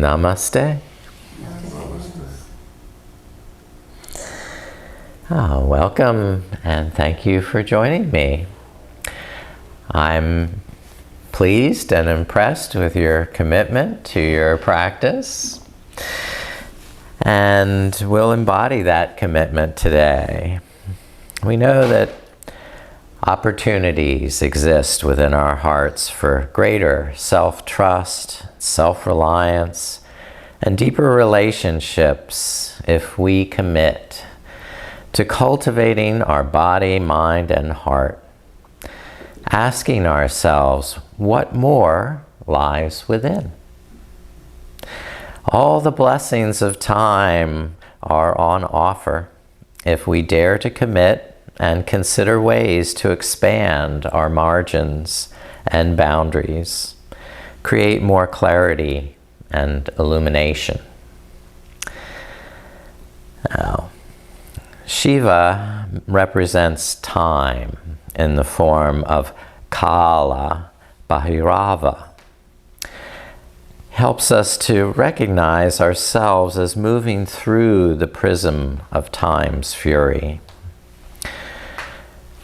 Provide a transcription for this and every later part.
Namaste. Welcome and thank you for joining me. I'm pleased and impressed with your commitment to your practice, and we'll embody that commitment today. We know that opportunities exist within our hearts for greater self-trust, self-reliance, and deeper relationships if we commit to cultivating our body, mind, and heart, asking ourselves what more lies within. All the blessings of time are on offer if we dare to commit and consider ways to expand our margins and boundaries, create more clarity and illumination. Now, Shiva represents time in the form of Kala Bhairava. Helps us to recognize ourselves as moving through the prism of time's fury.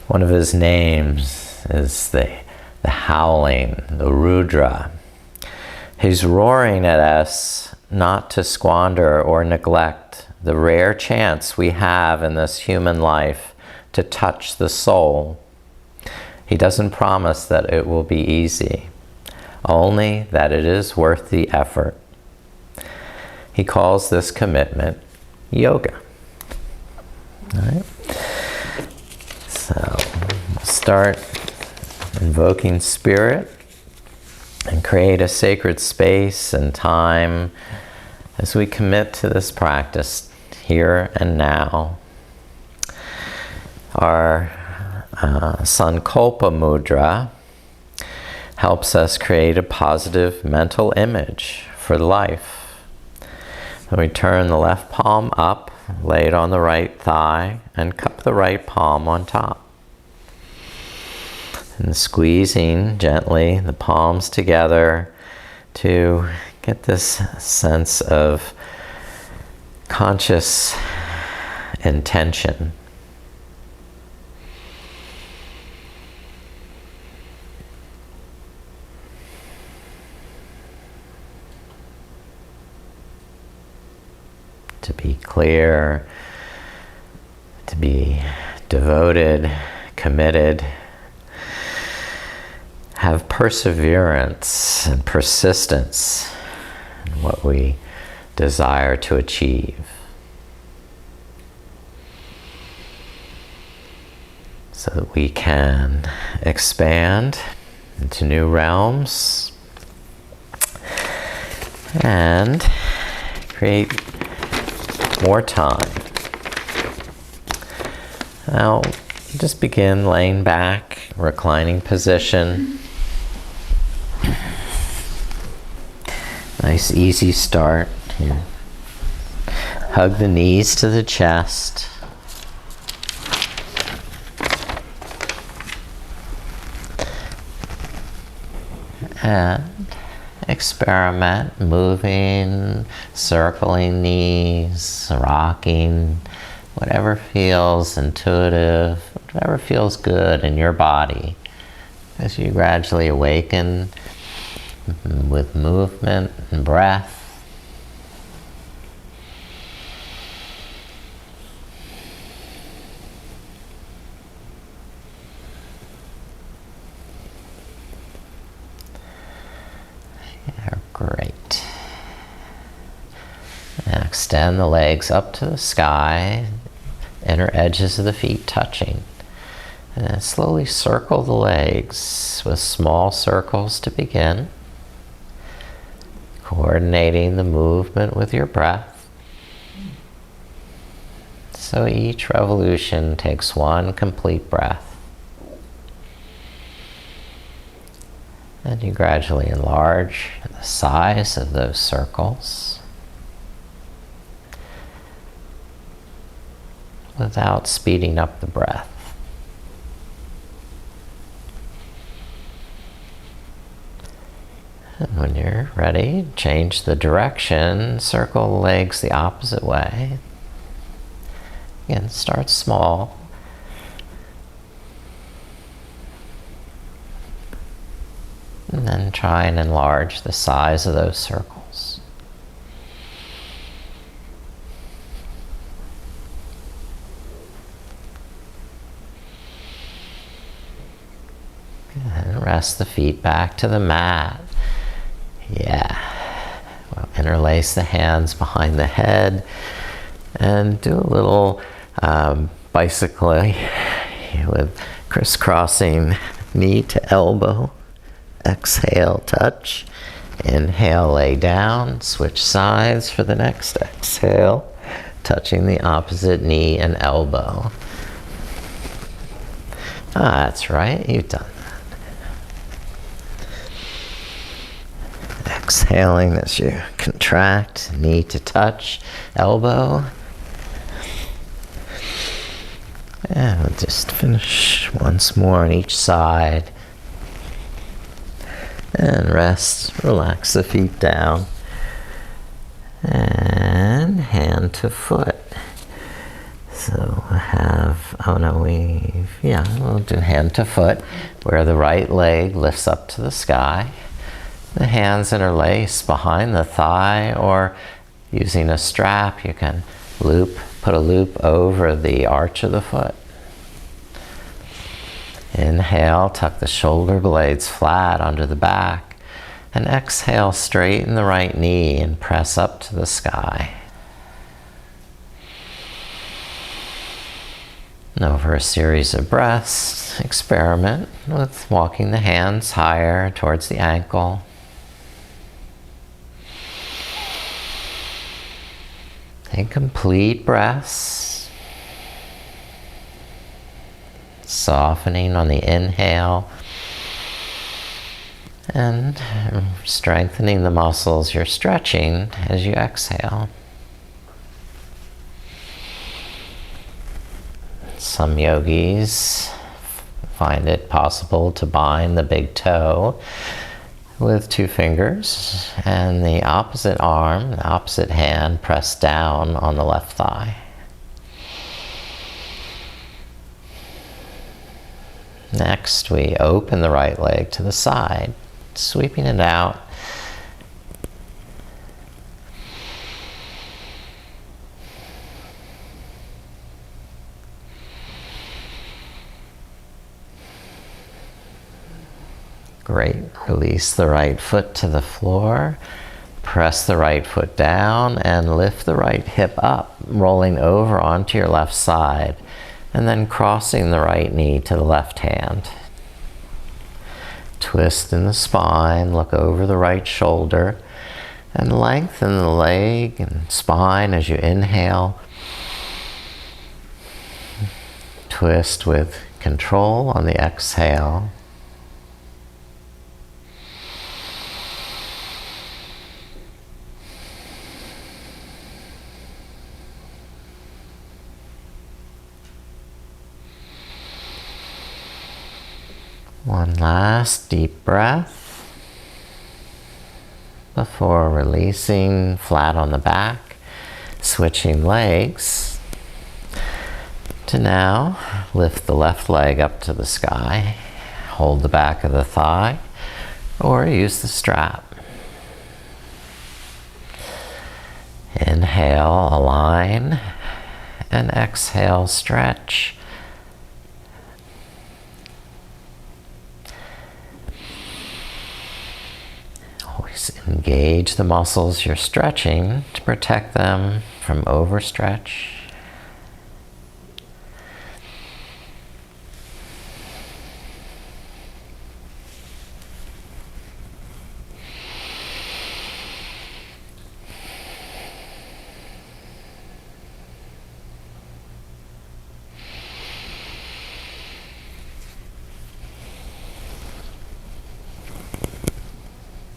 One of his names is the howling, the Rudra. He's roaring at us not to squander or neglect the rare chance we have in this human life to touch the soul. He doesn't promise that it will be easy, only that it is worth the effort. He calls this commitment yoga. All right? So we'll start invoking spirit and create a sacred space and time as we commit to this practice here and now. Our Sankalpa Mudra helps us create a positive mental image for life. Then we turn the left palm up, lay it on the right thigh, and cup the right palm on top. And squeezing gently the palms together to get this sense of conscious intention. To be clear, to be devoted, committed, have perseverance and persistence in what we desire to achieve. So that we can expand into new realms and create more time. Now, just begin laying back, reclining position. Nice, easy start here. Hug the knees to the chest. And experiment moving, circling knees, rocking, whatever feels intuitive, whatever feels good in your body as you gradually awaken with movement and breath. Great. And extend the legs up to the sky, inner edges of the feet touching. And then slowly circle the legs with small circles to begin. Coordinating the movement with your breath. So each revolution takes one complete breath. And you gradually enlarge the size of those circles without speeding up the breath. And when you're ready, change the direction, circle the legs the opposite way. Again, start small. And then try and enlarge the size of those circles. And rest the feet back to the mat. Yeah. Well, interlace the hands behind the head and do a little bicycling with crisscrossing knee to elbow. Exhale, touch. Inhale, lay down. Switch sides for the next exhale, touching the opposite knee and elbow. Ah, that's right, you've done that. Exhaling as you contract, knee to touch, elbow. And we'll just finish once more on each side. And rest, relax the feet down. And hand to foot. So we'll have, we'll do hand to foot, where the right leg lifts up to the sky. The hands interlace behind the thigh, or using a strap, you can put a loop over the arch of the foot. Inhale, tuck the shoulder blades flat under the back, and exhale, straighten the right knee and press up to the sky. And over a series of breaths, experiment with walking the hands higher towards the ankle. Take complete breaths. Softening on the inhale and strengthening the muscles you're stretching as you exhale. Some yogis find it possible to bind the big toe with 2 fingers and the opposite arm, the opposite hand pressed down on the left thigh. Next, we open the right leg to the side, sweeping it out. Great. Release the right foot to the floor. Press the right foot down and lift the right hip up, rolling over onto your left side. And then crossing the right knee to the left hand. Twist in the spine, look over the right shoulder, and lengthen the leg and spine as you inhale. Twist with control on the exhale. One last deep breath before releasing flat on the back, switching legs to now lift the left leg up to the sky, hold the back of the thigh, or use the strap. Inhale, align, and exhale, stretch. Engage the muscles you're stretching to protect them from overstretch.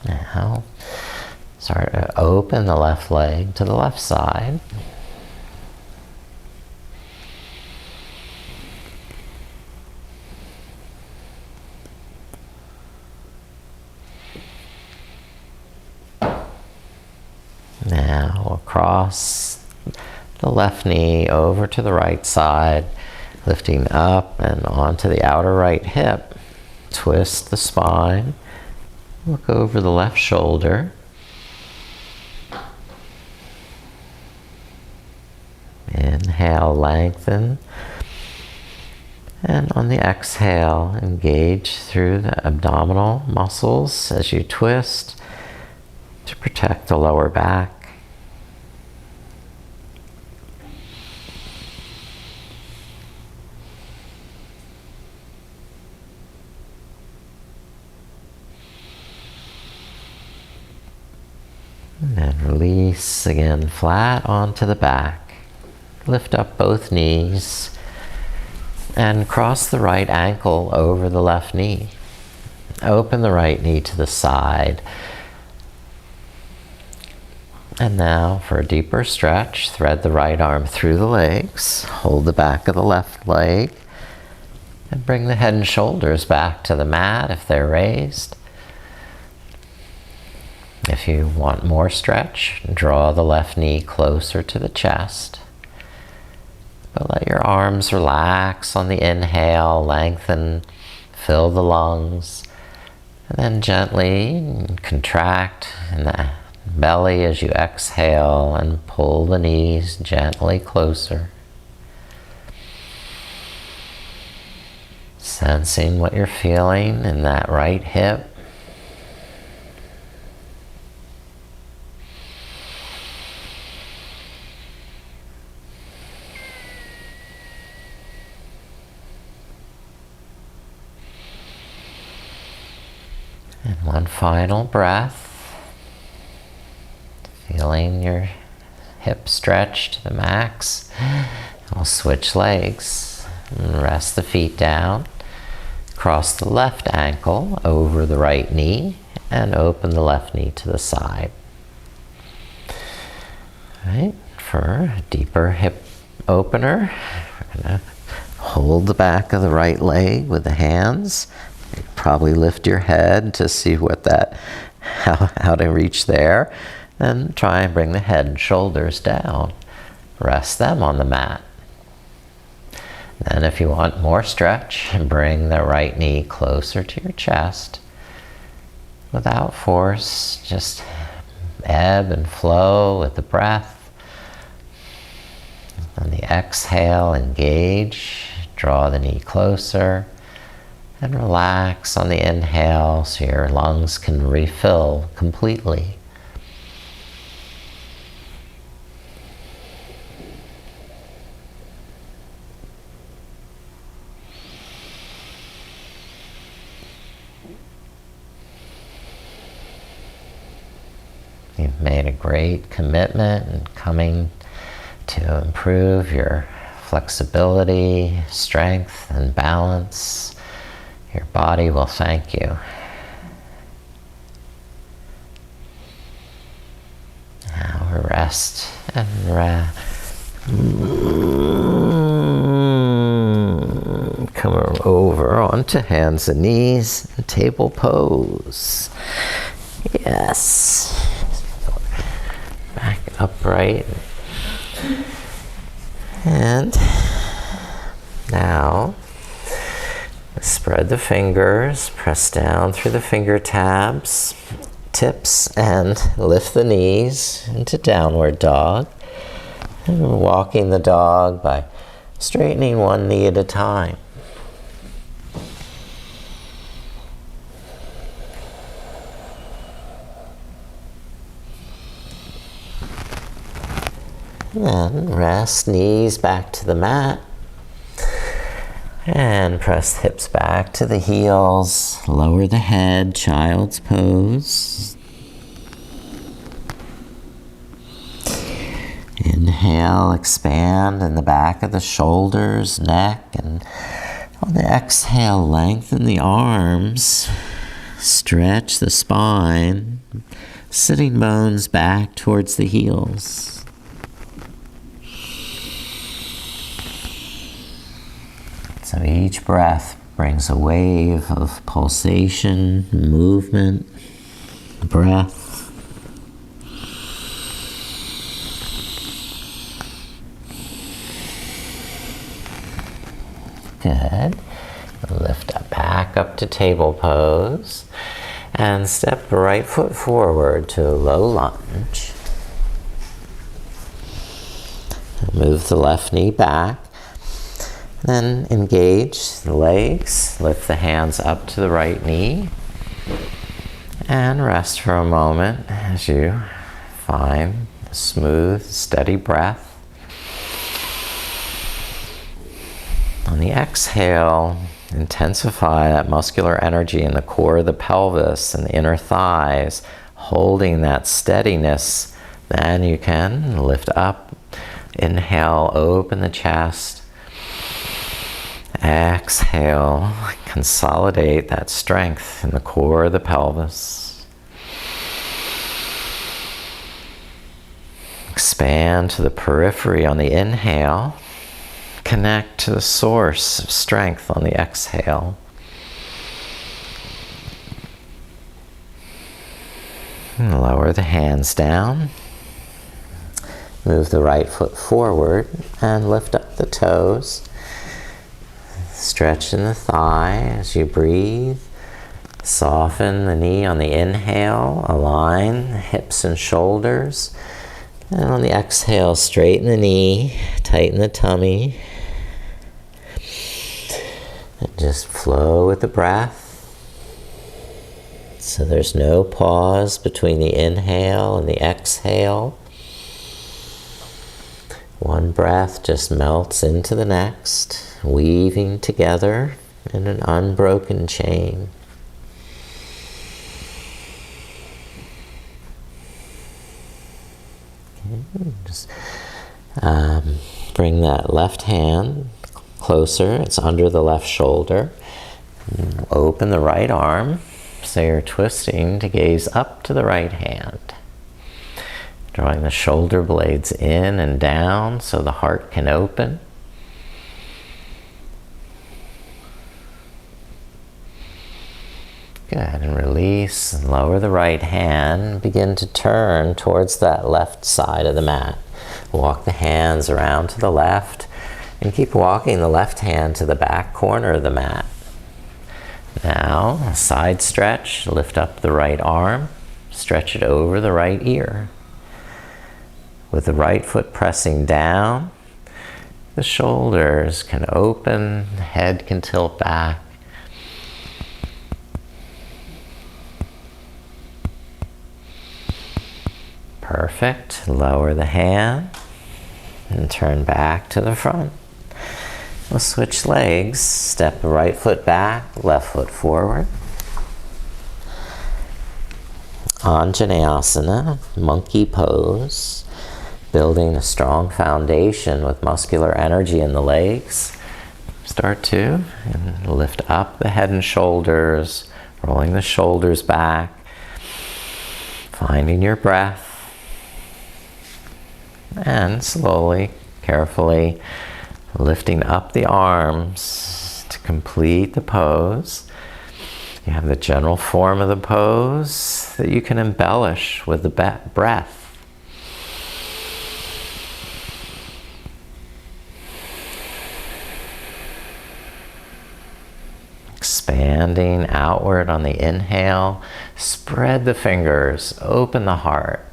Now, start to open the left leg to the left side. Now across the left knee over to the right side, lifting up and onto the outer right hip. Twist the spine. Look over the left shoulder. Inhale, lengthen. And on the exhale, engage through the abdominal muscles as you twist to protect the lower back. And then release again, flat onto the back. Lift up both knees and cross the right ankle over the left knee. Open the right knee to the side. And now for a deeper stretch, thread the right arm through the legs, hold the back of the left leg, and bring the head and shoulders back to the mat if they're raised. If you want more stretch, draw the left knee closer to the chest. But let your arms relax on the inhale, lengthen, fill the lungs, and then gently contract in the belly as you exhale and pull the knees gently closer. Sensing what you're feeling in that right hip. And one final breath, feeling your hip stretch to the max. We'll switch legs and rest the feet down. Cross the left ankle over the right knee and open the left knee to the side. All right, for a deeper hip opener, we're going to hold the back of the right leg with the hands. Probably lift your head to see what how to reach there. Then try and bring the head and shoulders down. Rest them on the mat. Then if you want more stretch, bring the right knee closer to your chest. Without force, just ebb and flow with the breath. On the exhale, engage, draw the knee closer. And relax on the inhale so your lungs can refill completely. You've made a great commitment in coming to improve your flexibility, strength, and balance. Your body will thank you. Now rest and come over onto hands and knees, table pose. Yes. Back upright. And now spread the fingers, press down through the finger tips, and lift the knees into downward dog. And walking the dog by straightening one knee at a time. And then rest knees back to the mat. And press the hips back to the heels. Lower the head, child's pose. Inhale, expand in the back of the shoulders, neck, and on the exhale, lengthen the arms. Stretch the spine, sitting bones back towards the heels. So each breath brings a wave of pulsation, movement, breath. Good. Lift up, back up to table pose. And step the right foot forward to a low lunge. Move the left knee back. Then engage the legs. Lift the hands up to the right knee. And rest for a moment as you find a smooth, steady breath. On the exhale, intensify that muscular energy in the core of the pelvis and the inner thighs, holding that steadiness. Then you can lift up. Inhale, open the chest. Exhale, consolidate that strength in the core of the pelvis. Expand to the periphery on the inhale. Connect to the source of strength on the exhale. And lower the hands down. Move the right foot forward and lift up the toes. Stretch in the thigh as you breathe. Soften the knee on the inhale. Align the hips and shoulders. And on the exhale, straighten the knee, tighten the tummy. And just flow with the breath. So there's no pause between the inhale and the exhale. One breath just melts into the next, weaving together in an unbroken chain. Just bring that left hand closer. It's under the left shoulder. Open the right arm so you're twisting to gaze up to the right hand. Drawing the shoulder blades in and down so the heart can open. Good, and release and lower the right hand. Begin to turn towards that left side of the mat. Walk the hands around to the left and keep walking the left hand to the back corner of the mat. Now, a side stretch, lift up the right arm, stretch it over the right ear. With the right foot pressing down, the shoulders can open, the head can tilt back. Perfect. Lower the hand and turn back to the front. We'll switch legs. Step the right foot back, left foot forward. Anjaneyasana, monkey pose. Building a strong foundation with muscular energy in the legs. Start to and lift up the head and shoulders, rolling the shoulders back, finding your breath, and slowly, carefully lifting up the arms to complete the pose. You have the general form of the pose that you can embellish with the breath. Expanding outward on the inhale, spread the fingers, open the heart,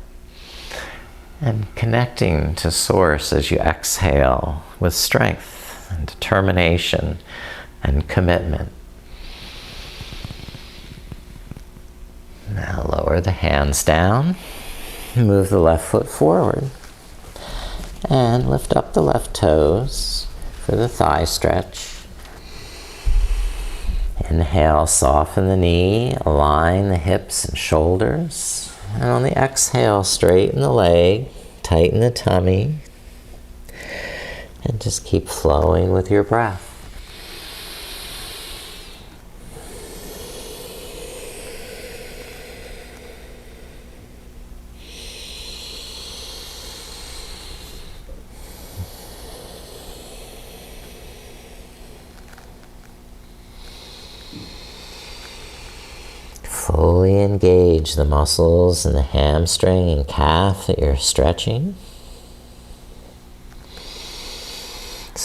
and connecting to source as you exhale with strength and determination and commitment. Now lower the hands down, move the left foot forward, and lift up the left toes for the thigh stretch. Inhale, soften the knee, align the hips and shoulders. And on the exhale, straighten the leg, tighten the tummy, and just keep flowing with your breath. Fully engage the muscles in the hamstring and calf that you're stretching.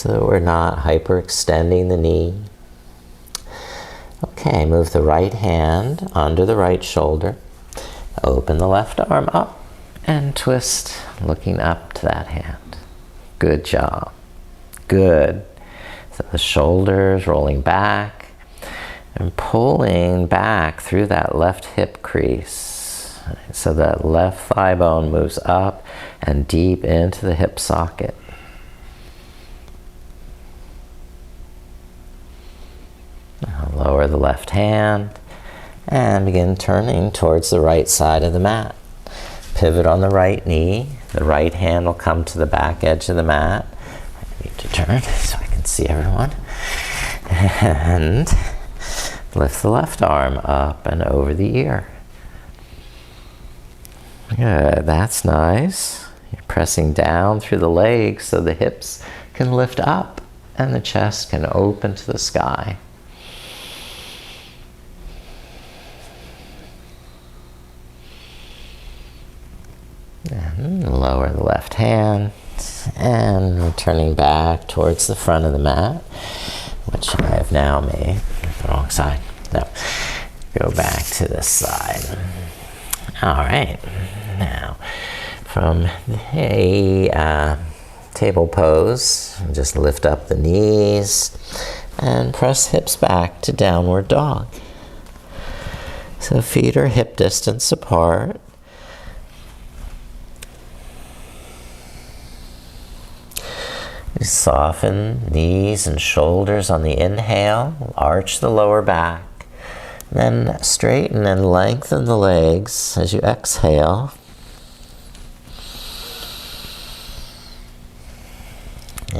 so that we're not hyperextending the knee. Okay, move the right hand under the right shoulder. Open the left arm up and twist, looking up to that hand. Good job. Good. So the shoulders rolling back and pulling back through that left hip crease. So that left thigh bone moves up and deep into the hip socket. Now lower the left hand and begin turning towards the right side of the mat. Pivot on the right knee. The right hand will come to the back edge of the mat. I need to turn so I can see everyone. And lift the left arm up and over the ear. Good, that's nice. You're pressing down through the legs so the hips can lift up and the chest can open to the sky. And lower the left hand and returning back towards the front of the mat, which I have now made the wrong side. No, go back to this side. All right, now from a table pose, just lift up the knees and press hips back to downward dog. So feet are hip distance apart. You soften knees and shoulders on the inhale, arch the lower back, then straighten and lengthen the legs as you exhale.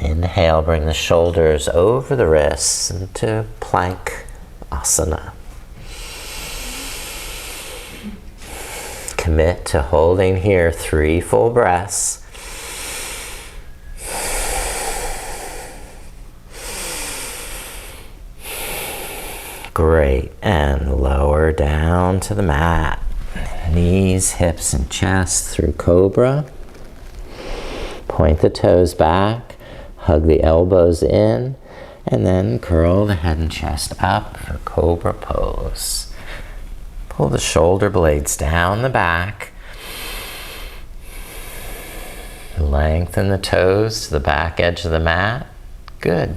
Inhale, bring the shoulders over the wrists into plank asana. Commit to holding here 3 full breaths. Great, and lower down to the mat. Knees, hips, and chest through cobra. Point the toes back, hug the elbows in, and then curl the head and chest up for cobra pose. Pull the shoulder blades down the back. Lengthen the toes to the back edge of the mat. Good.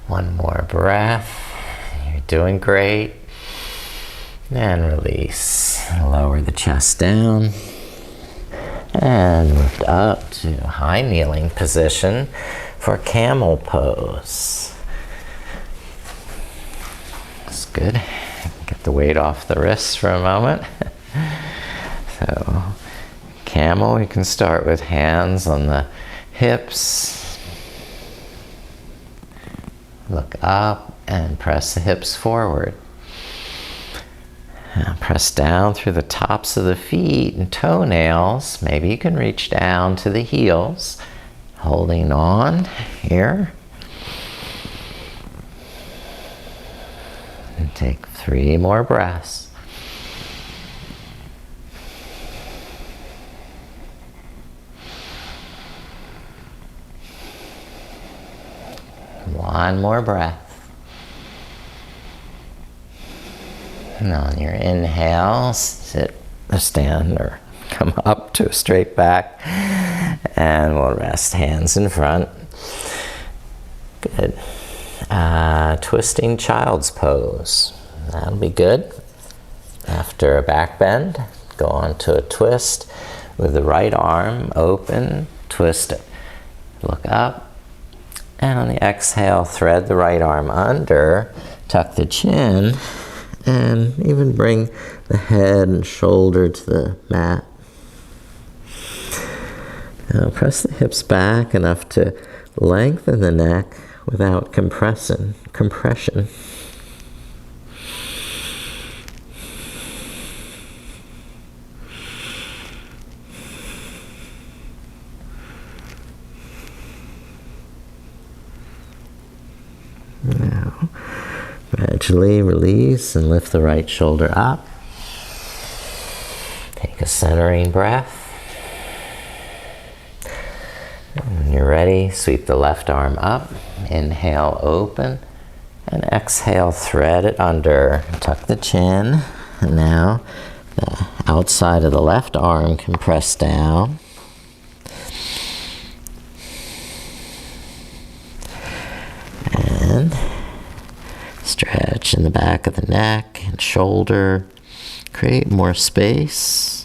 One more breath. You're doing great. And release. Lower the chest down. And lift up to high kneeling position for camel pose. That's good. Get the weight off the wrists for a moment. So, camel, you can start with hands on the hips. Look up and press the hips forward. Now press down through the tops of the feet and toenails. Maybe you can reach down to the heels. Holding on here. And take 3 more breaths. One more breath. And on your inhale, sit or stand or come up to a straight back. And we'll rest hands in front. Good. Twisting child's pose. That'll be good. After a back bend, go on to a twist with the right arm open, twist it. Look up. And on the exhale, thread the right arm under, tuck the chin, and even bring the head and shoulder to the mat. Now press the hips back enough to lengthen the neck without compression. Now, gradually release and lift the right shoulder up. Take a centering breath. When you're ready, sweep the left arm up. Inhale, open. And exhale, thread it under. Tuck the chin. And now the outside of the left arm can press down. And stretch in the back of the neck and shoulder. Create more space.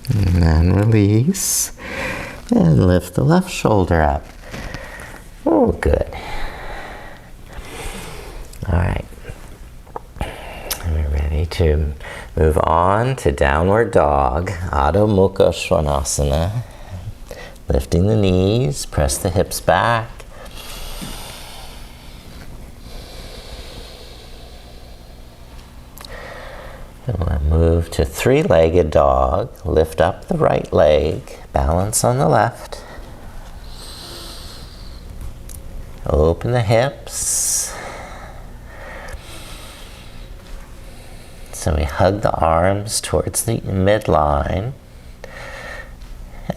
And then release. And lift the left shoulder up. Oh, good. All right. We're ready to move on to downward dog, Adho Mukha Svanasana. Lifting the knees, press the hips back. And we'll move to three-legged dog. Lift up the right leg, balance on the left. Open the hips. So we hug the arms towards the midline.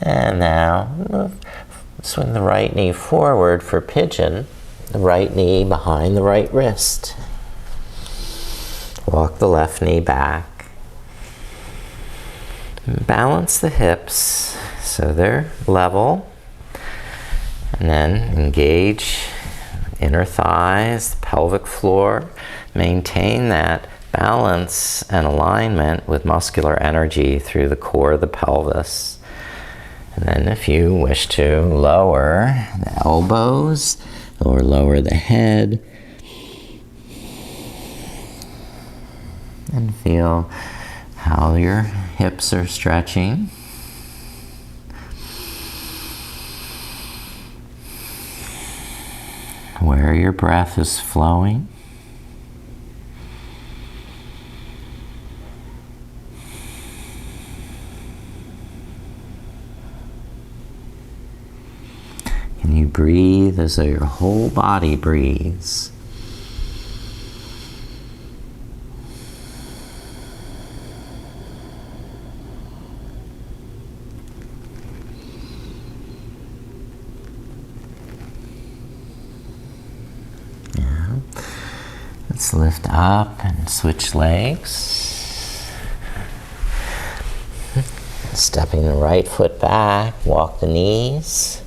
And now swing the right knee forward for pigeon. The right knee behind the right wrist. Walk the left knee back. Balance the hips so they're level. And then engage inner thighs, the pelvic floor. Maintain that balance and alignment with muscular energy through the core of the pelvis. And then if you wish to lower the elbows or lower the head, and feel how your hips are stretching. Where your breath is flowing. Can you breathe as though your whole body breathes? Let's lift up and switch legs. Stepping the right foot back, walk the knees.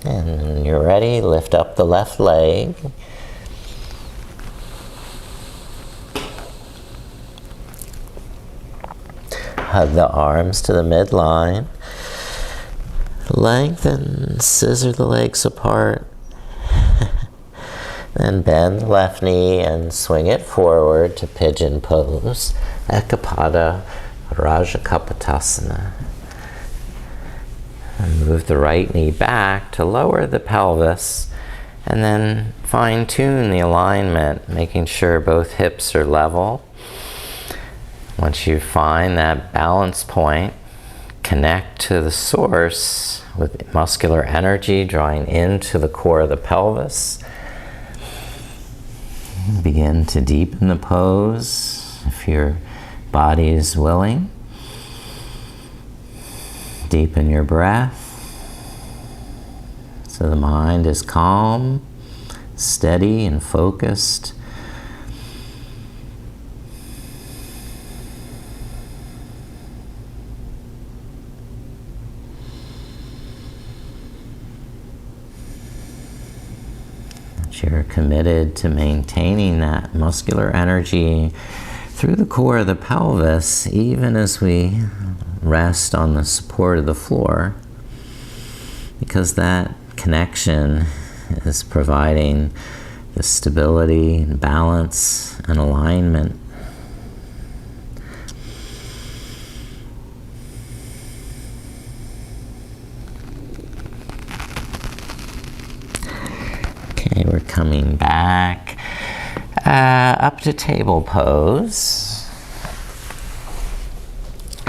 And when you're ready, lift up the left leg. Hug the arms to the midline. Lengthen, scissor the legs apart. Then bend the left knee and swing it forward to pigeon pose. Ekapada Rajakapotasana. And move the right knee back to lower the pelvis. And then fine-tune the alignment, making sure both hips are level. Once you find that balance point, connect to the source with muscular energy drawing into the core of the pelvis. Begin to deepen the pose if your body is willing. Deepen your breath so the mind is calm, steady, and focused. You're committed to maintaining that muscular energy through the core of the pelvis, even as we rest on the support of the floor, because that connection is providing the stability and balance and alignment. Okay, we're coming back up to table pose.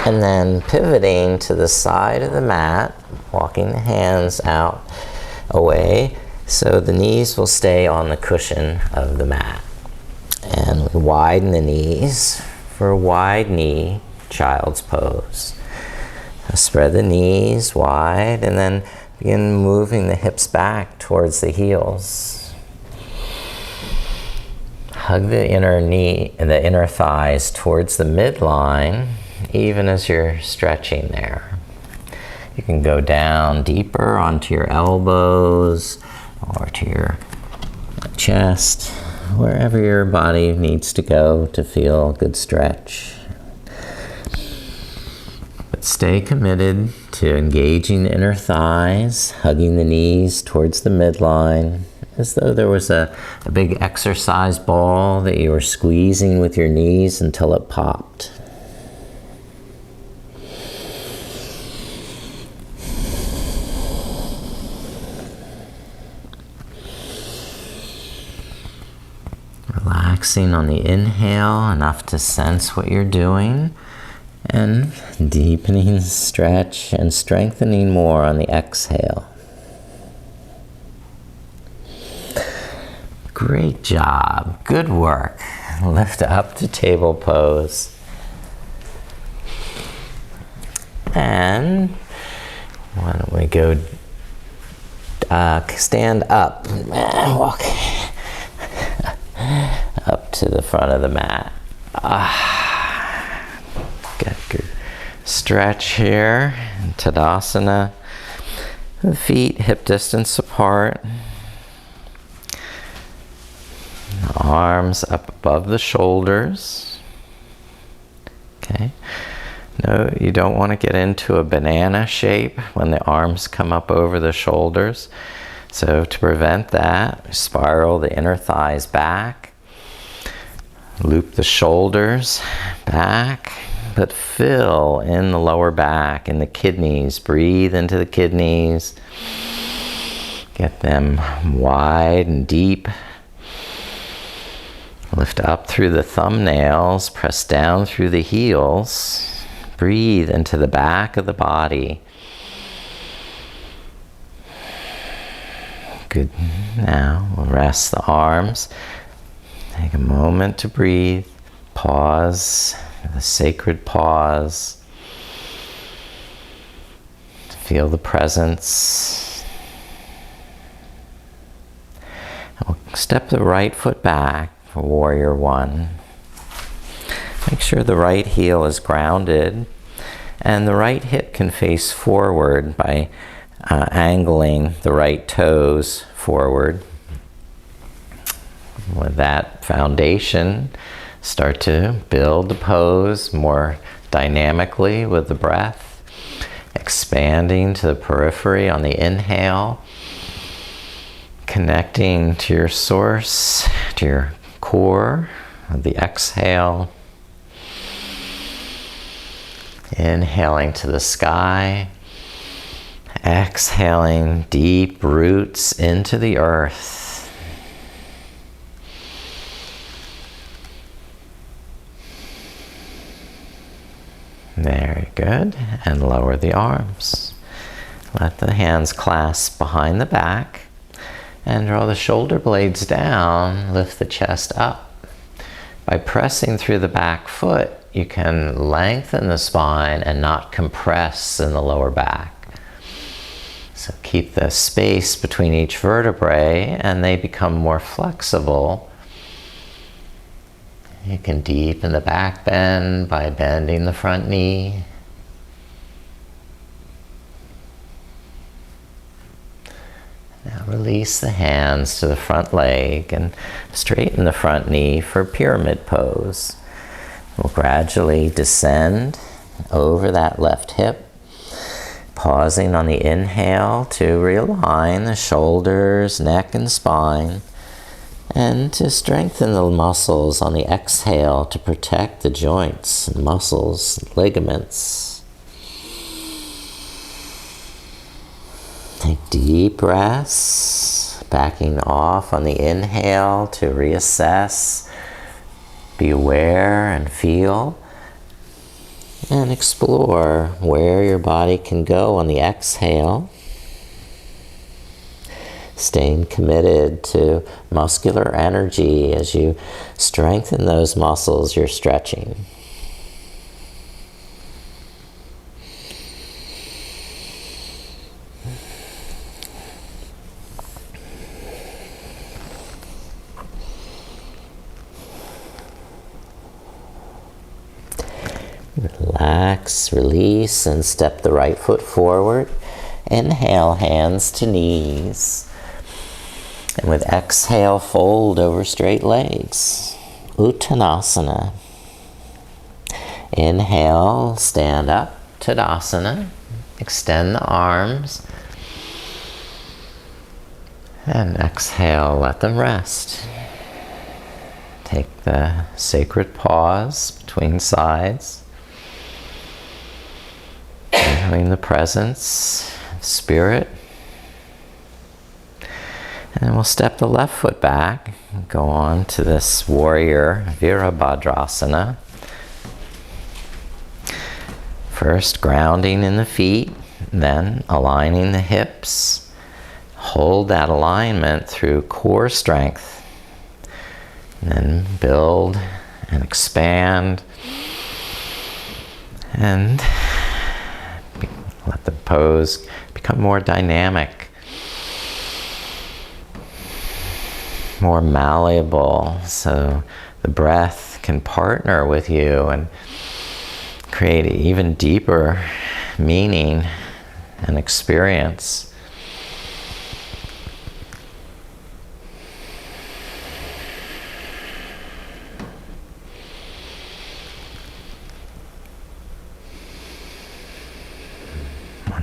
And then pivoting to the side of the mat, walking the hands out, away, so the knees will stay on the cushion of the mat. And we widen the knees for a wide knee, child's pose. Spread the knees wide and then begin moving the hips back towards the heels. Hug the inner knee and the inner thighs towards the midline, even as you're stretching there. You can go down deeper onto your elbows or to your chest, wherever your body needs to go to feel a good stretch. But stay committed to engaging the inner thighs, hugging the knees towards the midline, as though there was a big exercise ball that you were squeezing with your knees until it popped. Relaxing on the inhale, enough to sense what you're doing, and deepening stretch and strengthening more on the exhale. Great job. Good work. Lift up to table pose. And why don't we go stand up and walk up to the front of the mat. Get good stretch here in Tadasana. The feet hip distance apart. The arms up above the shoulders. Okay. No, you don't want to get into a banana shape when the arms come up over the shoulders. So to prevent that, spiral the inner thighs back. Loop the shoulders back, but fill in the lower back and the kidneys. Breathe into the kidneys. Get them wide and deep. Lift up through the thumbnails, press down through the heels. Breathe into the back of the body. Good. Now we'll rest the arms. Take a moment to breathe. Pause, the sacred pause. Feel the presence. We'll step the right foot back for Warrior One. Make sure the right heel is grounded and the right hip can face forward by angling the right toes forward. With that foundation, start to build the pose more dynamically with the breath, expanding to the periphery on the inhale, connecting to your source, to your core of the exhale, inhaling to the sky, exhaling deep roots into the earth. Very good. And lower the arms. Let the hands clasp behind the back and draw the shoulder blades down. Lift the chest up. By pressing through the back foot, you can lengthen the spine and not compress in the lower back. So keep the space between each vertebrae and they become more flexible. You can deepen the back bend by bending the front knee. Now release the hands to the front leg and straighten the front knee for pyramid pose. We'll gradually descend over that left hip, pausing on the inhale to realign the shoulders, neck, and spine, and to strengthen the muscles on the exhale to protect the joints, muscles, ligaments. Take deep breaths, backing off on the inhale to reassess, be aware and feel. And And explore where your body can go on the exhale. Staying committed to muscular energy as you strengthen those muscles you're stretching. Relax, release, and step the right foot forward. Inhale, hands to knees. And with exhale, fold over straight legs. Uttanasana. Inhale, stand up, Tadasana. Extend the arms. And exhale, let them rest. Take the sacred pause between sides. Feeling the presence of spirit. And then we'll step the left foot back and go on to this warrior Virabhadrasana. First, grounding in the feet, then aligning the hips. Hold that alignment through core strength. And then build and expand. And let the pose become more dynamic, more malleable, so the breath can partner with you and create an even deeper meaning and experience.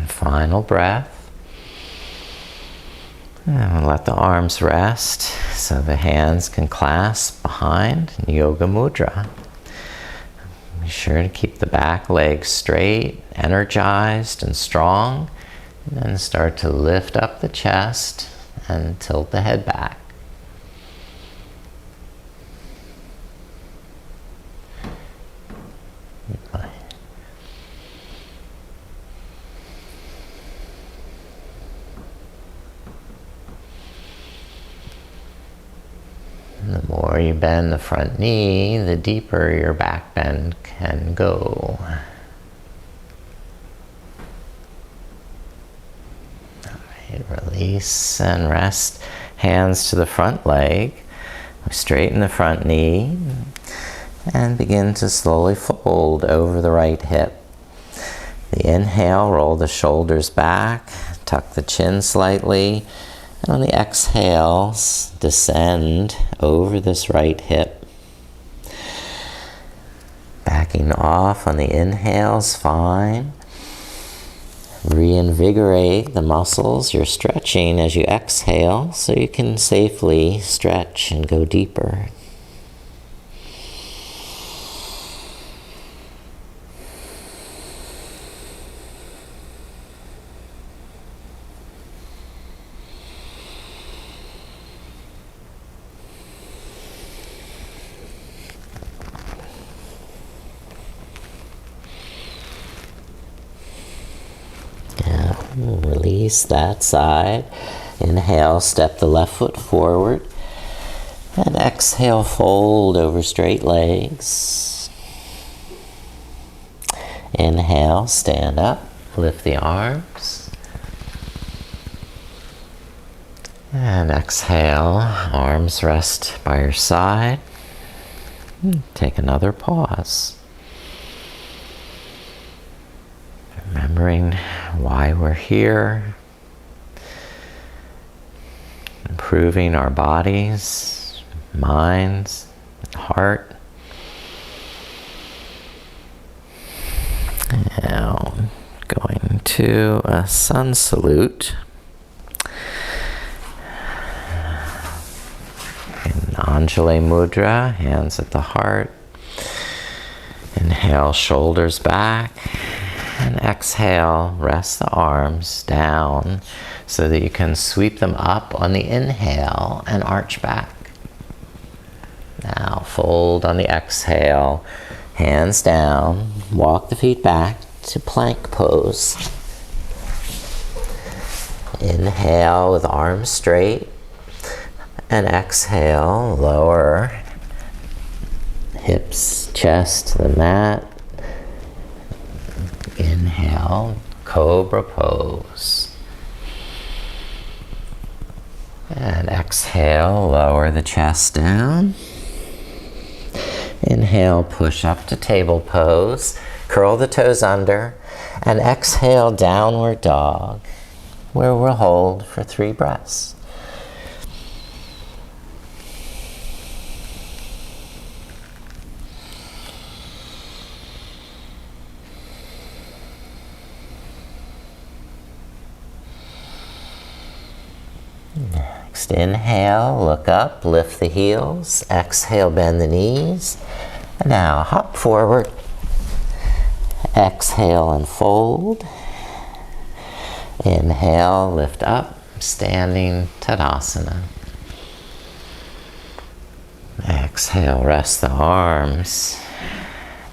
Final breath. And we'll let the arms rest so the hands can clasp behind in Yoga Mudra. Be sure to keep the back legs straight, energized and strong. And then start to lift up the chest and tilt the head back. The more you bend the front knee, the deeper your back bend can go. All right, release and rest. Hands to the front leg. Straighten the front knee and begin to slowly fold over the right hip. The inhale, roll the shoulders back, tuck the chin slightly. And on the exhales, descend over this right hip. Backing off on the inhales, fine. Reinvigorate the muscles you're stretching as you exhale so you can safely stretch and go deeper. Release that side. Inhale, step the left foot forward. And exhale, fold over straight legs. Inhale, stand up, lift the arms. And exhale, arms rest by your side. Take another pause. Remembering why we're here, improving our bodies, minds, heart. Now, going to a sun salute. In Anjali Mudra, hands at the heart. Inhale, shoulders back. And exhale, rest the arms down so that you can sweep them up on the inhale and arch back. Now fold on the exhale, Hands down. Walk the feet back to plank pose. Inhale with arms straight. And exhale, lower hips, chest to the mat. Inhale, cobra pose. And exhale, lower the chest down. Inhale, push up to table pose. Curl the toes under. And exhale, downward dog, where we'll hold for 3 breaths. Next, inhale, look up, lift the heels. Exhale, bend the knees. And now hop forward. Exhale and fold. Inhale, lift up, standing Tadasana. Exhale, rest the arms.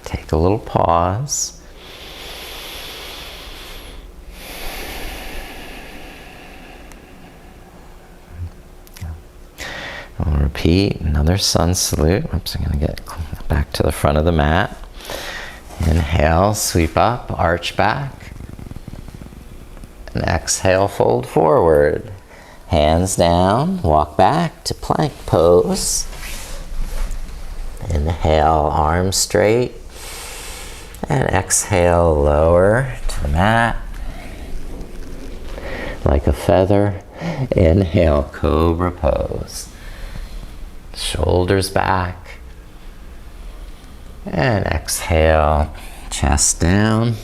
Take a little pause. We'll repeat another sun salute. Oops, I'm going to get back to the front of the mat. Inhale, sweep up, arch back. And exhale, fold forward. Hands down, walk back to plank pose. Inhale, arms straight. And exhale, lower to the mat. Like a feather. Inhale, cobra pose. Shoulders back. And exhale, chest down.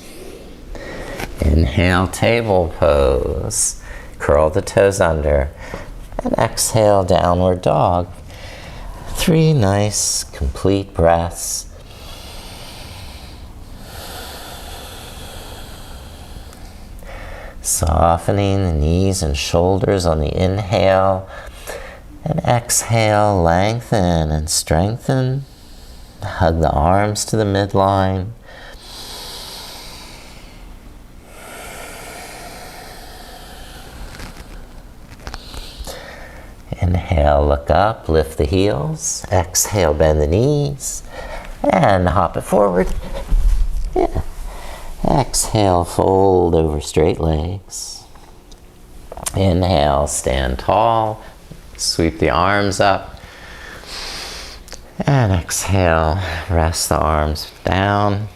Inhale, table pose. Curl the toes under. And exhale, downward dog. 3 nice, complete breaths. Softening the knees and shoulders on the inhale. And exhale, lengthen and strengthen. Hug the arms to the midline. Inhale, look up, lift the heels. Exhale, bend the knees. And hop it forward. Yeah. Exhale, fold over straight legs. Inhale, stand tall. Sweep the arms up. And exhale, rest the arms down.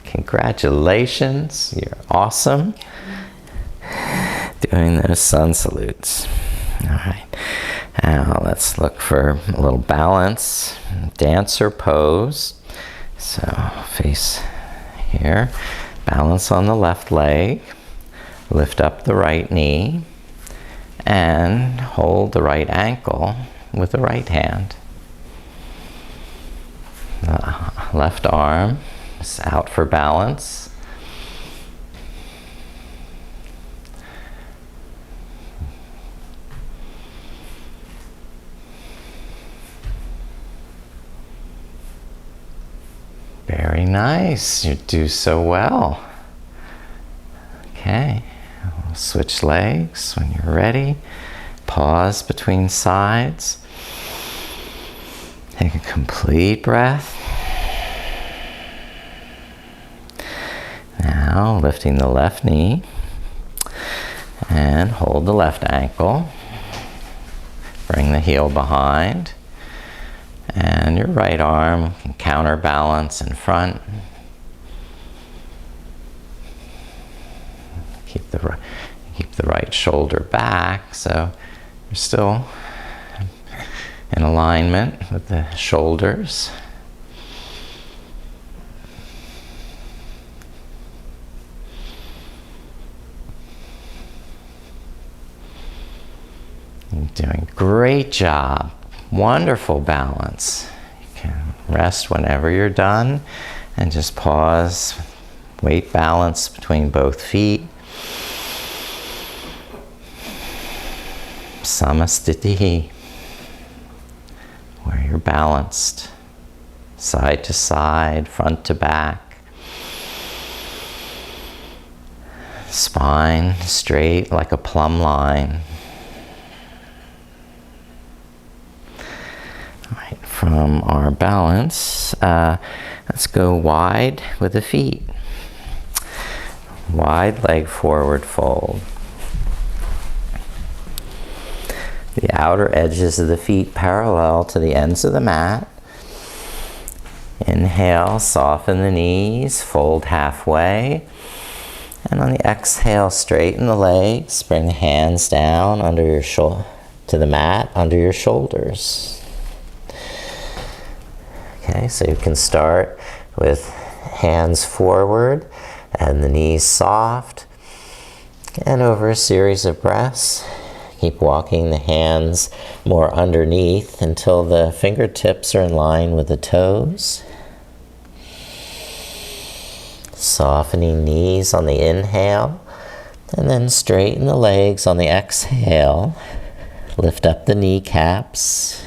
Congratulations, you're awesome. Doing those sun salutes. All right, now let's look for a little balance. Dancer pose. So face here. Balance on the left leg. Lift up the right knee. And hold the right ankle with the right hand. The left arm is out for balance. Very nice. You do so well. Okay. We'll switch legs when you're ready. Pause between sides. Take a complete breath. Now lifting the left knee and hold the left ankle. Bring the heel behind. And your right arm can counterbalance in front. Keep the right shoulder back so you're still in alignment with the shoulders. You're doing a great job. Wonderful balance. You can rest whenever you're done and just pause. Weight balance between both feet. Samasthiti, where you're balanced. side to side, front to back. Spine straight like a plumb line. All right, from our balance, let's go wide with the feet. Wide leg forward fold. The outer edges of the feet parallel to the ends of the mat. Inhale, soften the knees, fold halfway. And on the exhale, straighten the legs, bring the hands down under your to the mat, under your shoulders. Okay, so you can start with hands forward and the knees soft. And over a series of breaths, keep walking the hands more underneath until the fingertips are in line with the toes. Softening knees on the inhale, and then straighten the legs on the exhale. Lift up the kneecaps.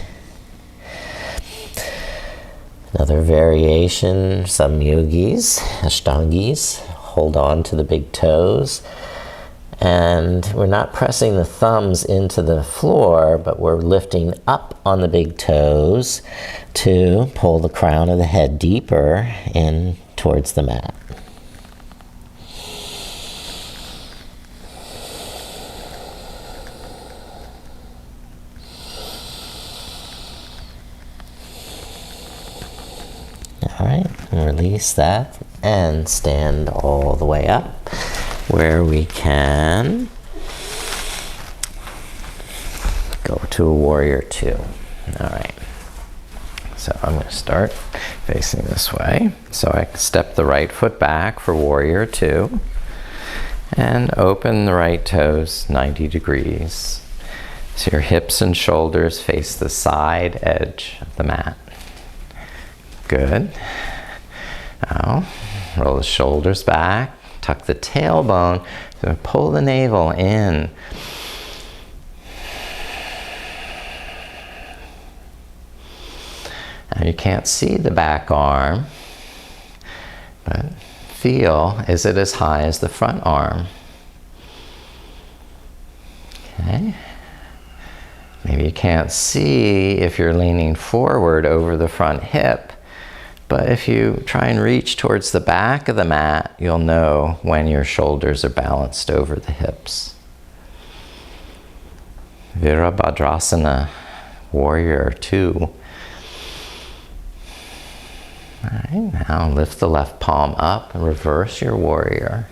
Another variation, some yogis, ashtangis, hold on to the big toes. And we're not pressing the thumbs into the floor, but we're lifting up on the big toes to pull the crown of the head deeper in towards the mat. All right, release that and stand all the way up where we can go to a warrior two. All right, so I'm going to start facing this way. So I step the right foot back for warrior two and open the right toes 90 degrees. So your hips and shoulders face the side edge of the mat. Good. Now, roll the shoulders back, tuck the tailbone, so pull the navel in. Now you can't see the back arm, but feel, is it as high as the front arm? Okay. Maybe you can't see if you're leaning forward over the front hip. But if you try and reach towards the back of the mat, you'll know when your shoulders are balanced over the hips. Virabhadrasana, warrior two. All right, now lift the left palm up and reverse your warrior.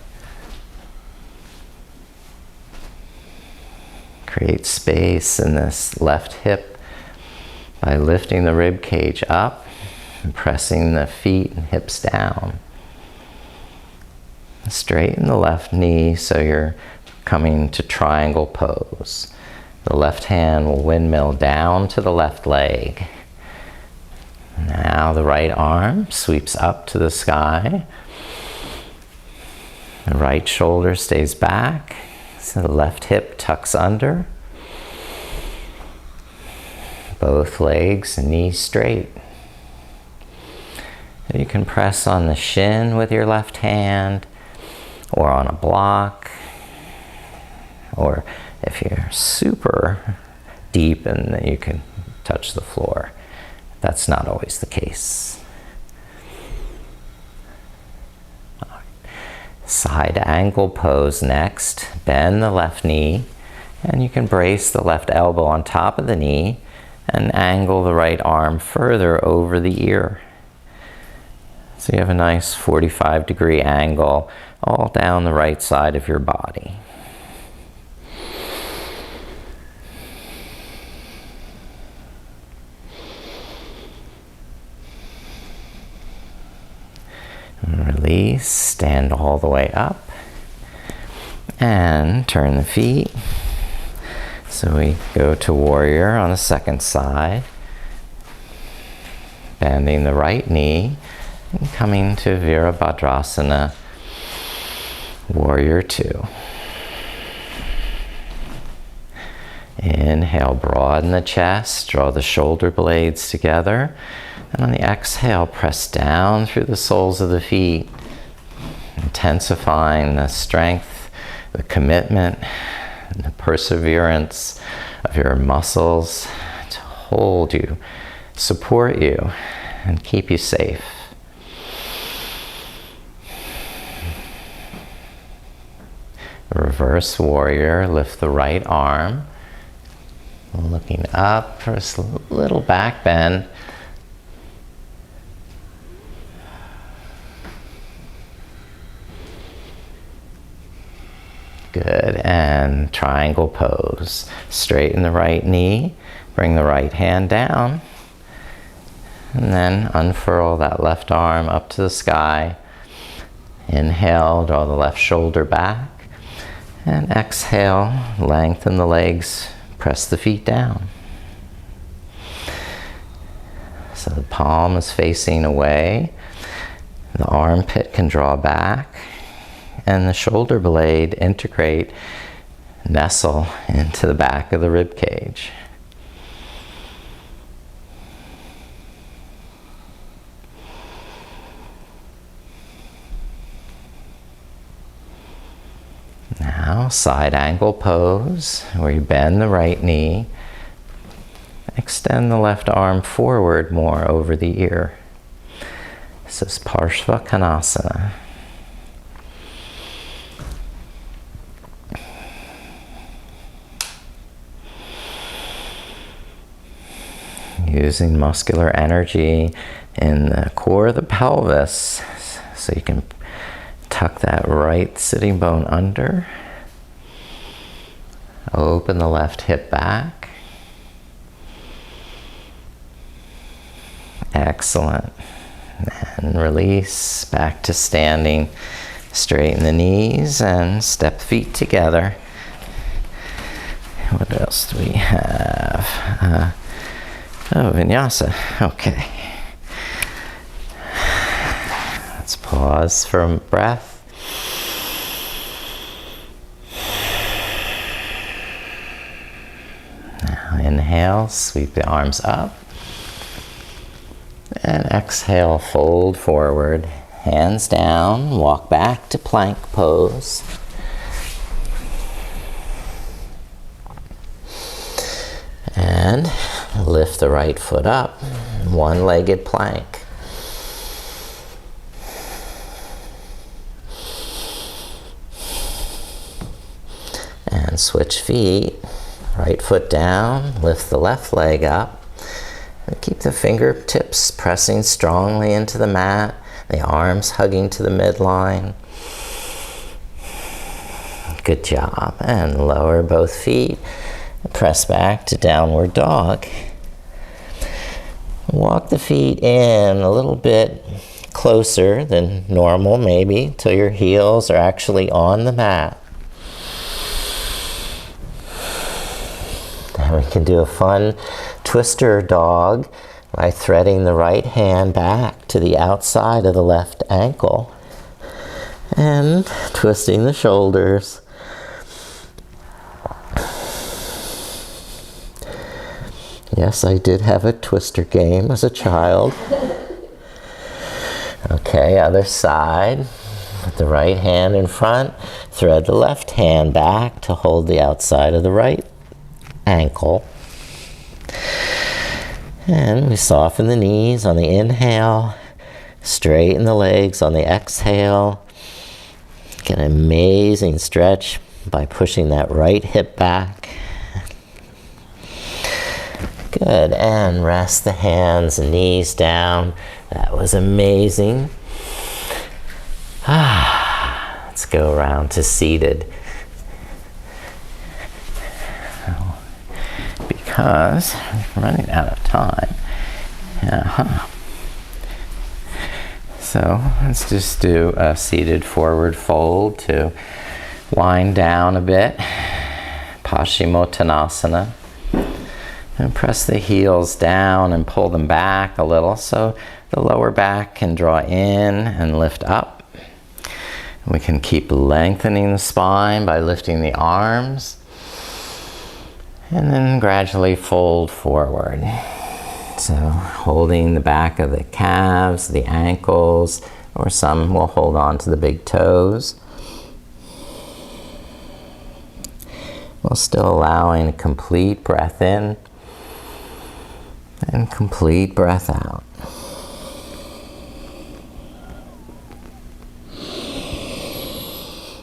Create space in this left hip by lifting the rib cage up and pressing the feet and hips down. Straighten the left knee so you're coming to triangle pose. The left hand will windmill down to the left leg. Now the right arm sweeps up to the sky. The right shoulder stays back, so the left hip tucks under. Both legs and knees straight. You can press on the shin with your left hand, or on a block, or if you're super deep, and then you can touch the floor. That's not always the case. Side angle pose next. Bend the left knee, and you can brace the left elbow on top of the knee and angle the right arm further over the ear. So you have a nice 45-degree angle all down the right side of your body. Release, stand all the way up, and turn the feet. So we go to warrior on the second side, bending the right knee, and coming to Virabhadrasana, warrior two. Inhale, broaden the chest, draw the shoulder blades together. And on the exhale, press down through the soles of the feet, intensifying the strength, the commitment, and the perseverance of your muscles to hold you, support you, and keep you safe. Reverse warrior, lift the right arm, looking up for a little back bend. Good, and triangle pose. Straighten the right knee, bring the right hand down, and then unfurl that left arm up to the sky. Inhale, draw the left shoulder back, and exhale, lengthen the legs, press the feet down. So the palm is facing away, the armpit can draw back, and the shoulder blade integrate, nestle into the back of the rib cage. Now, side angle pose, where you bend the right knee, extend the left arm forward more over the ear. This is Parshva Konasana. Using muscular energy in the core of the pelvis, so you can tuck that right sitting bone under. Open the left hip back. Excellent. And release back to standing. Straighten the knees and step feet together. What else do we have? Vinyasa. Okay. Let's pause for a breath. Now inhale, sweep the arms up. And exhale, fold forward, hands down, walk back to plank pose. And lift the right foot up, one-legged plank. And switch feet, right foot down, lift the left leg up. And keep the fingertips pressing strongly into the mat, the arms hugging to the midline. Good job. And lower both feet. Press back to downward dog. Walk the feet in a little bit closer than normal, maybe, till your heels are actually on the mat. Then we can do a fun twister dog by threading the right hand back to the outside of the left ankle and twisting the shoulders. Yes, I did have a twister game as a child. Okay, other side. Put the right hand in front. Thread the left hand back to hold the outside of the right ankle. And we soften the knees on the inhale. Straighten the legs on the exhale. Get an amazing stretch by pushing that right hip back. Good, and rest the hands and knees down. That was amazing. Let's go around to seated. Because we're running out of time. So let's just do a seated forward fold to wind down a bit. Paschimottanasana. And press the heels down and pull them back a little so the lower back can draw in and lift up. We can keep lengthening the spine by lifting the arms. And then gradually fold forward. So holding the back of the calves, the ankles, or some will hold on to the big toes. While still allowing a complete breath in and complete breath out.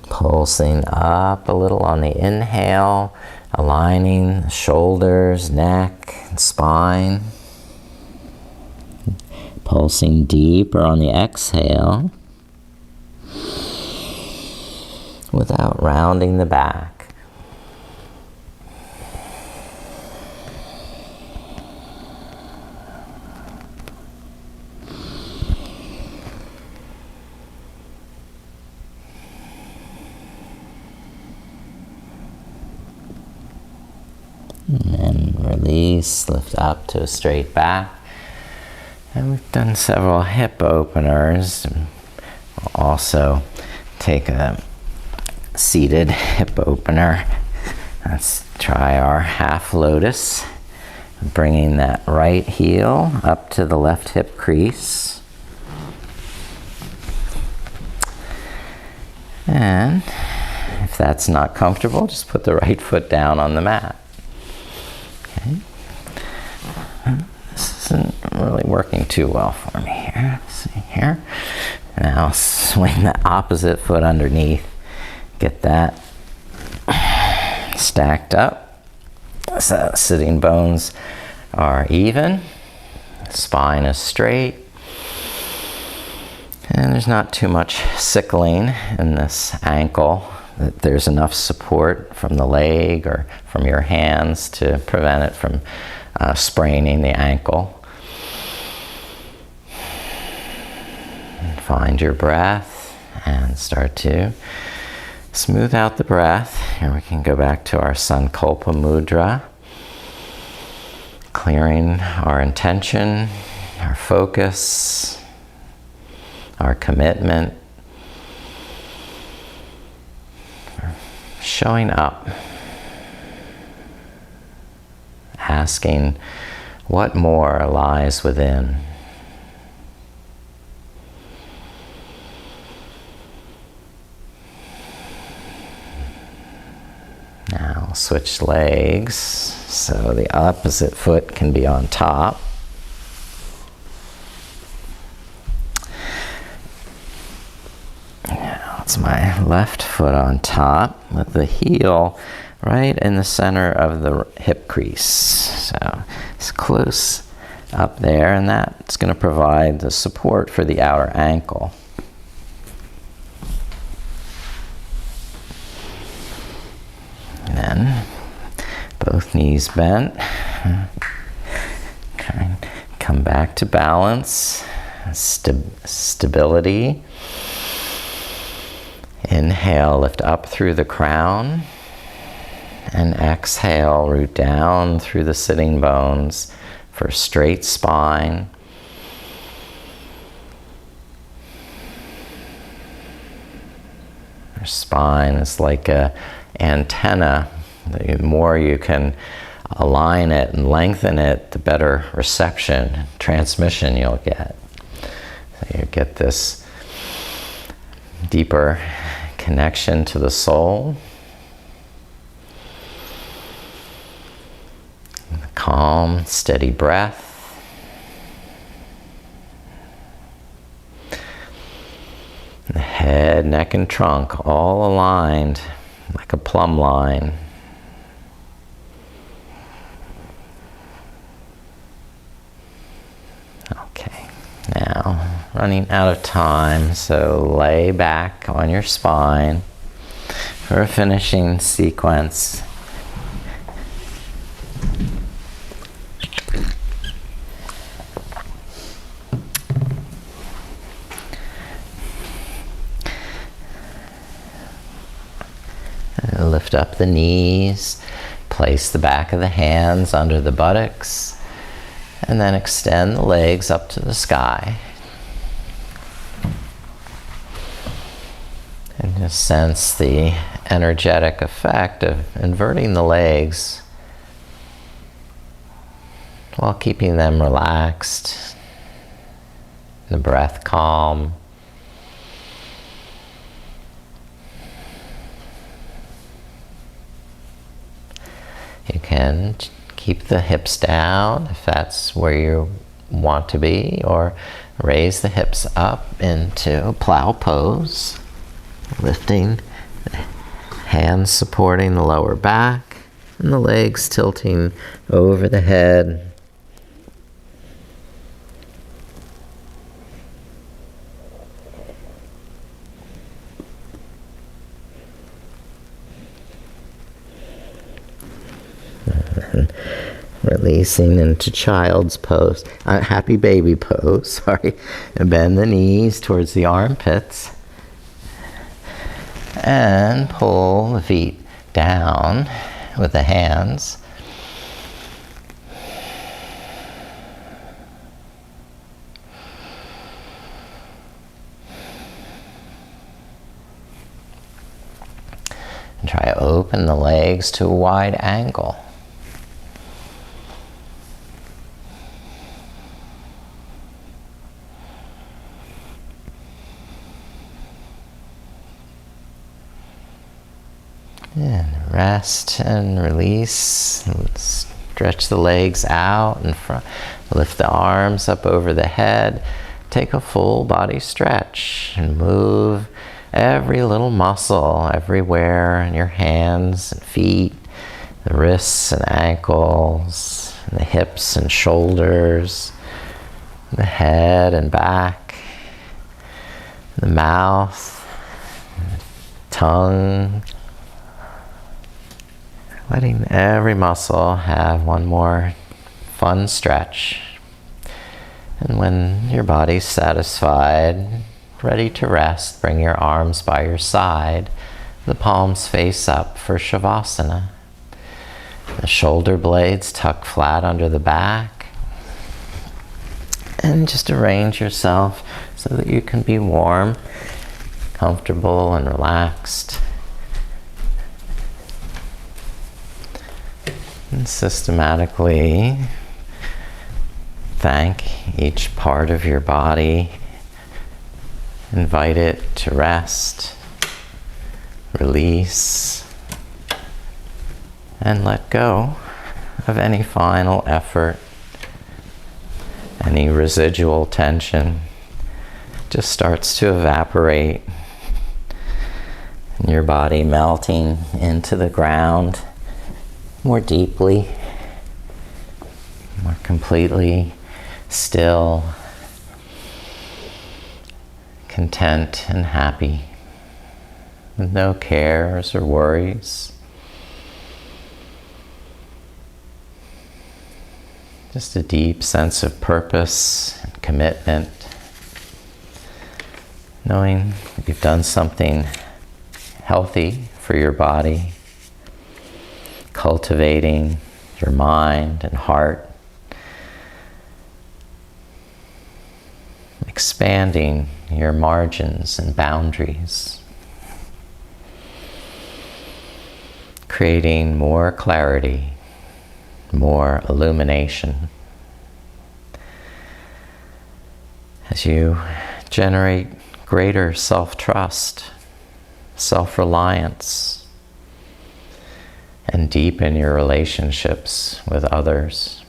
Pulsing up a little on the inhale, aligning the shoulders, neck, and spine. Pulsing deeper on the exhale without rounding the back. And then release, lift up to a straight back. And we've done several hip openers. We'll also take a seated hip opener. Let's try our half lotus. Bringing that right heel up to the left hip crease. And if that's not comfortable, just put the right foot down on the mat. Okay. This isn't really working too well for me here. Let's see here. Now swing the opposite foot underneath. Get that stacked up. So sitting bones are even. Spine is straight. And there's not too much sickling in this ankle. That there's enough support from the leg or from your hands to prevent it from spraining the ankle. Find your breath and start to smooth out the breath. Here we can go back to our Sankalpa Mudra. Clearing our intention, our focus, our commitment. Showing up, asking what more lies within. Now switch legs so the opposite foot can be on top. It's my left foot on top with the heel right in the center of the hip crease. So it's close up there, and that's going to provide the support for the outer ankle. And then both knees bent. Try and come back to balance, stability. Inhale, lift up through the crown, and exhale, root down through the sitting bones for straight spine. Your spine is like an antenna. The more you can align it and lengthen it, the better reception, transmission you'll get. So you get this deeper connection to the soul. Calm, steady breath. The head, neck, and trunk all aligned like a plumb line. Okay, now running out of time, so lay back on your spine for a finishing sequence. Lift up the knees, place the back of the hands under the buttocks, and then extend the legs up to the sky. And just sense the energetic effect of inverting the legs, while keeping them relaxed, the breath calm. You can keep the hips down if that's where you want to be, or raise the hips up into plow pose, lifting the hands supporting the lower back and the legs tilting over the head. And releasing into child's pose, happy baby pose, sorry. And bend the knees towards the armpits. And pull the feet down with the hands. And try to open the legs to a wide angle. And rest and release. Stretch the legs out and lift the arms up over the head. Take a full body stretch and move every little muscle everywhere in your hands and feet, the wrists and ankles, and the hips and shoulders, the head and back, the mouth, the tongue. Letting every muscle have one more fun stretch. And when your body's satisfied, ready to rest, bring your arms by your side, the palms face up for Shavasana. The shoulder blades tuck flat under the back. And just arrange yourself so that you can be warm, comfortable, and relaxed. And systematically thank each part of your body. Invite it to rest, release, and let go of any final effort, any residual tension. Just starts to evaporate, and your body melting into the ground more deeply, more completely still, content and happy, with no cares or worries. Just a deep sense of purpose and commitment, knowing that you've done something healthy for your body, cultivating your mind and heart, expanding your margins and boundaries, creating more clarity, more illumination, as you generate greater self-trust, self-reliance, and deepen your relationships with others.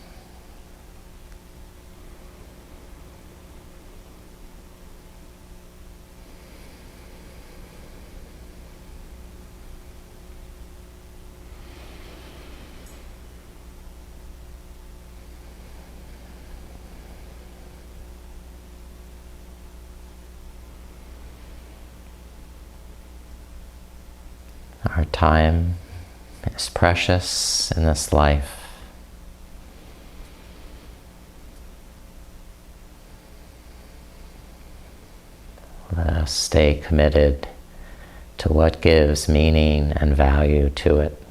Our time is precious in this life. Let us stay committed to what gives meaning and value to it.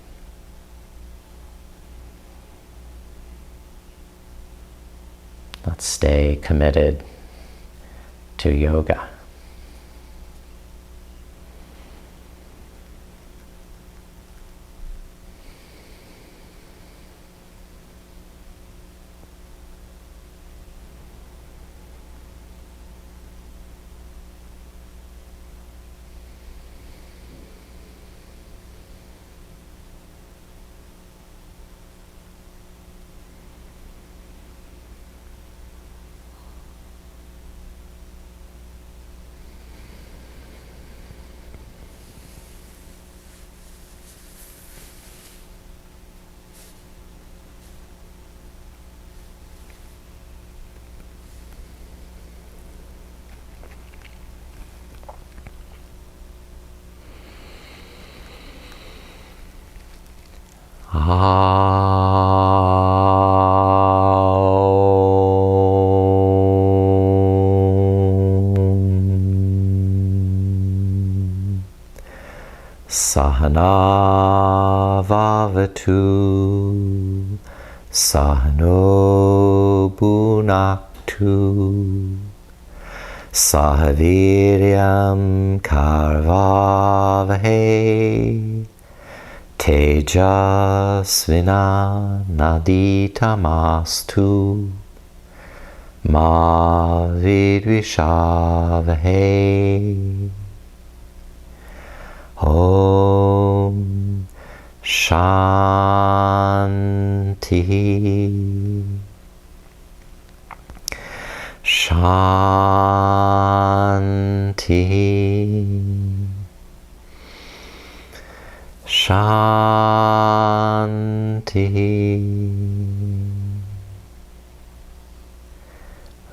Let's stay committed to yoga. Sahana vavatu, sahano bhunaktu, sahaviryam karvavahe, tejasvina naditamastu, ma vidvishavahe. Om Shanti Shanti Shanti.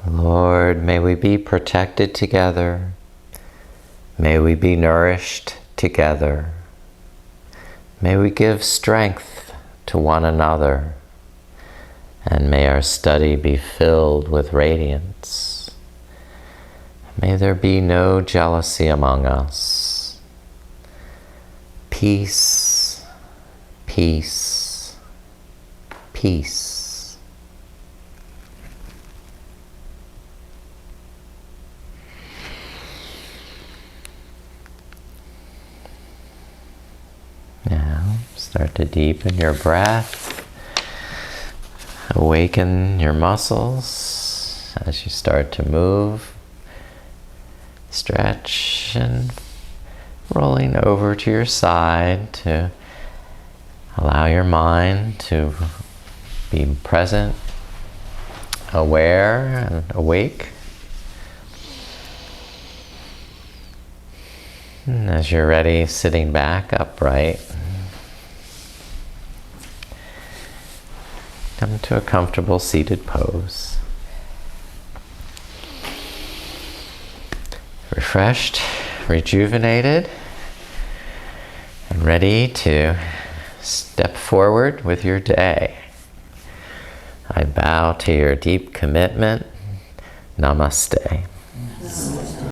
Lord, may we be protected together. May we be nourished together. May we give strength to one another, and may our study be filled with radiance. May there be no jealousy among us. Peace, peace, peace. Now, start to deepen your breath. Awaken your muscles as you start to move. Stretch and rolling over to your side to allow your mind to be present, aware, and awake. And as you're ready, sitting back upright, come to a comfortable seated pose. Refreshed, rejuvenated, and ready to step forward with your day. I bow to your deep commitment. Namaste.